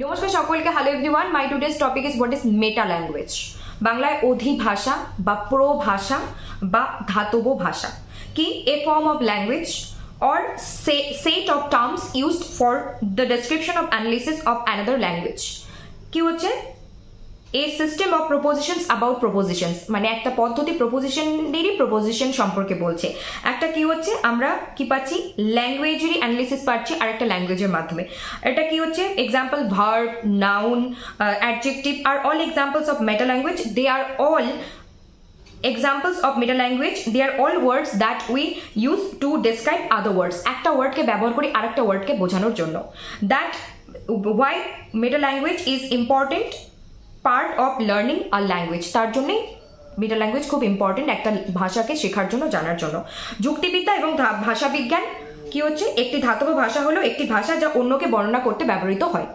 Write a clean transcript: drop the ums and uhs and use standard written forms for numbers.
নমস্কার সকলকে, hello everyone. My today's topic is what is meta language. বাংলায় অধিভাষা বা প্রভাষা বা ধাতব ভাষা কি? A form of language or set of terms used for the description of analysis of another language। কি হচ্ছে? a system of propositions about propositions, মানে একটা পদ্ধতি প্রপোজিশনেরই প্রপোজিশন সম্পর্কে বলছে। একটা কি হচ্ছে, আমরা কি পাচ্ছি, ল্যাঙ্গুয়েজেরই অ্যানালিসিস পাচ্ছি আর একটা ল্যাঙ্গুয়েজের মাধ্যমে। এটা কি হচ্ছে, example, verb, noun, adjective are all examples of meta language. They are all examples of meta language. They are all words that we use to describe other words। একটা ওয়ার্ডকে ব্যবহার করি আরেকটা ওয়ার্ডকে বোঝানোর জন্য। That why meta language is important part of learning a language। তার জন্যই মেটা language খুব important একটা ভাষাকে শেখার জন্য, জানার জন্য। যুক্তিবিদ্যা এবং ভাষা বিজ্ঞান কি হচ্ছে, একটি ধাতব ভাষা হলো একটি ভাষা যা অন্যকে বর্ণনা করতে ব্যবহৃত হয়।